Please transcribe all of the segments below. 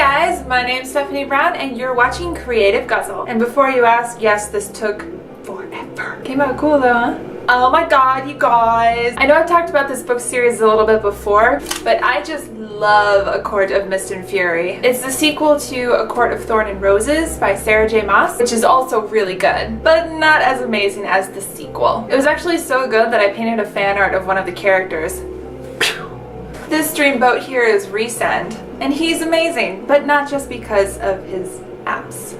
guys, my name's Stephanie Brown and you're watching Creative Guzzle. And before you ask, yes, this took forever. Came out cool though, huh? Oh my god, you guys. I know I've talked about this book series a little bit before, but I just love A Court of Mist and Fury. It's the sequel to A Court of Thorn and Roses by Sarah J. Maas, which is also really good, but not as amazing as the sequel. It was actually so good that I painted a fan art of one of the characters. This dreamboat here is Resend, and he's amazing, but not just because of his abs.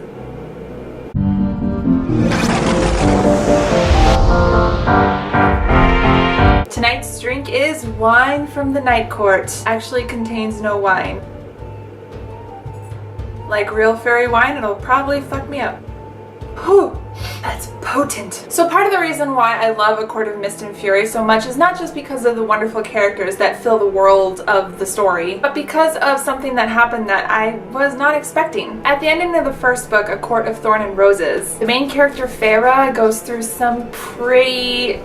Tonight's drink is wine from the Night Court. Actually contains no wine. Like real fairy wine, it'll probably fuck me up. Whew, that's potent. So part of the reason why I love A Court of Mist and Fury so much is not just because of the wonderful characters that fill the world of the story, but because of something that happened that I was not expecting. At the ending of the first book, A Court of Thorn and Roses, the main character Feyre goes through some pretty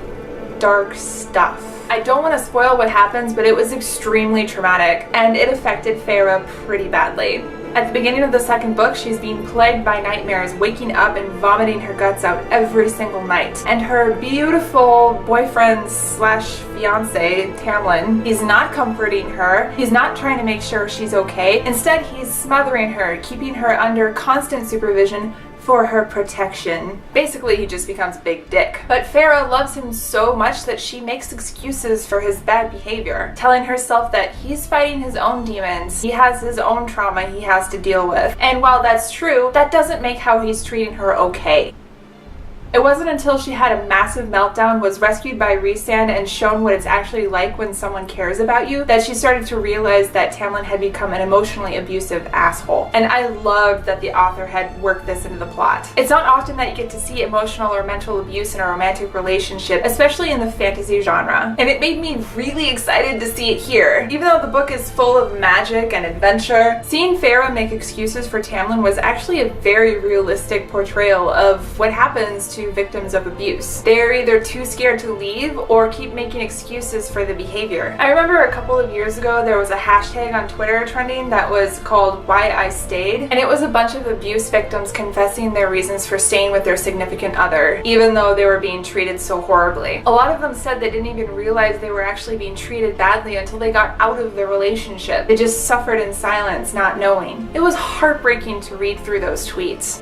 dark stuff. I don't want to spoil what happens, but it was extremely traumatic and it affected Feyre pretty badly. At the beginning of the second book, she's being plagued by nightmares, waking up and vomiting her guts out every single night. And her beautiful boyfriend slash fiance, Tamlin, he's not comforting her. He's not trying to make sure she's okay. Instead, he's smothering her, keeping her under constant supervision for her protection. Basically, he just becomes a big dick. But Feyre loves him so much that she makes excuses for his bad behavior, telling herself that he's fighting his own demons, he has his own trauma he has to deal with. And while that's true, that doesn't make how he's treating her okay. It wasn't until she had a massive meltdown, was rescued by Resand, and shown what it's actually like when someone cares about you, that she started to realize that Tamlin had become an emotionally abusive asshole. And I loved that the author had worked this into the plot. It's not often that you get to see emotional or mental abuse in a romantic relationship, especially in the fantasy genre. And it made me really excited to see it here. Even though the book is full of magic and adventure, seeing Feyre make excuses for Tamlin was actually a very realistic portrayal of what happens to victims of abuse. They're either too scared to leave or keep making excuses for the behavior. I remember a couple of years ago there was a hashtag on Twitter trending that was called Why I Stayed, and it was a bunch of abuse victims confessing their reasons for staying with their significant other, even though they were being treated so horribly. A lot of them said they didn't even realize they were actually being treated badly until they got out of the relationship. They just suffered in silence, not knowing. It was heartbreaking to read through those tweets.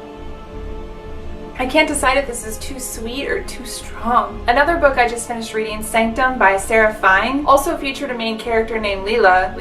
I can't decide if this is too sweet or too strong. Another book I just finished reading, Sanctum by Sarah Fine, also featured a main character named Layla,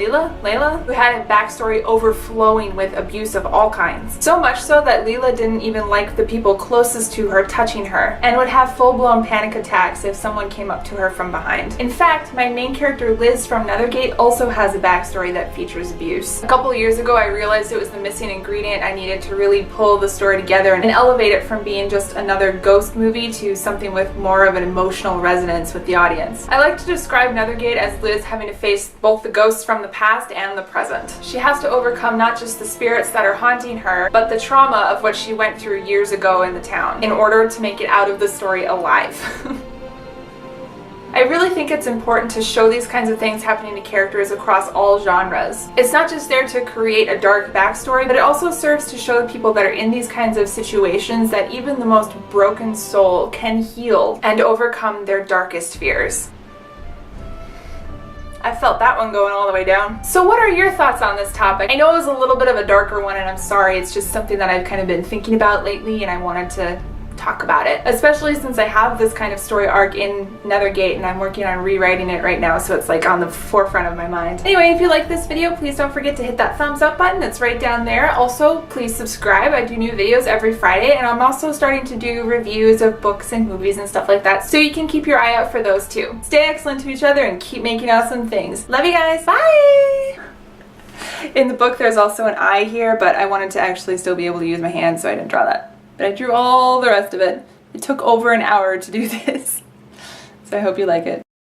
who had a backstory overflowing with abuse of all kinds. So much so that Layla didn't even like the people closest to her touching her, and would have full-blown panic attacks if someone came up to her from behind. In fact, my main character Liz from Nethergate also has a backstory that features abuse. A couple of years ago I realized it was the missing ingredient I needed to really pull the story together and elevate it from being just another ghost movie to something with more of an emotional resonance with the audience. I like to describe Nethergate as Liz having to face both the ghosts from the past and the present. She has to overcome not just the spirits that are haunting her, but the trauma of what she went through years ago in the town, in order to make it out of the story alive. I really think it's important to show these kinds of things happening to characters across all genres. It's not just there to create a dark backstory, but it also serves to show the people that are in these kinds of situations that even the most broken soul can heal and overcome their darkest fears. I felt that one going all the way down. So what are your thoughts on this topic? I know it was a little bit of a darker one and I'm sorry, it's just something that I've kind of been thinking about lately and I wanted to talk about it, especially since I have this kind of story arc in Nethergate and I'm working on rewriting it right now, so it's like on the forefront of my mind. Anyway, if you like this video, please don't forget to hit that thumbs up button. It's right down there. Also, please subscribe. I do new videos every Friday and I'm also starting to do reviews of books and movies and stuff like that, so you can keep your eye out for those too. Stay excellent to each other and keep making awesome things. Love you guys. Bye! In the book there's also an eye here, but I wanted to actually still be able to use my hands, so I didn't draw that. But I drew all the rest of it. It took over an hour to do this. So I hope you like it.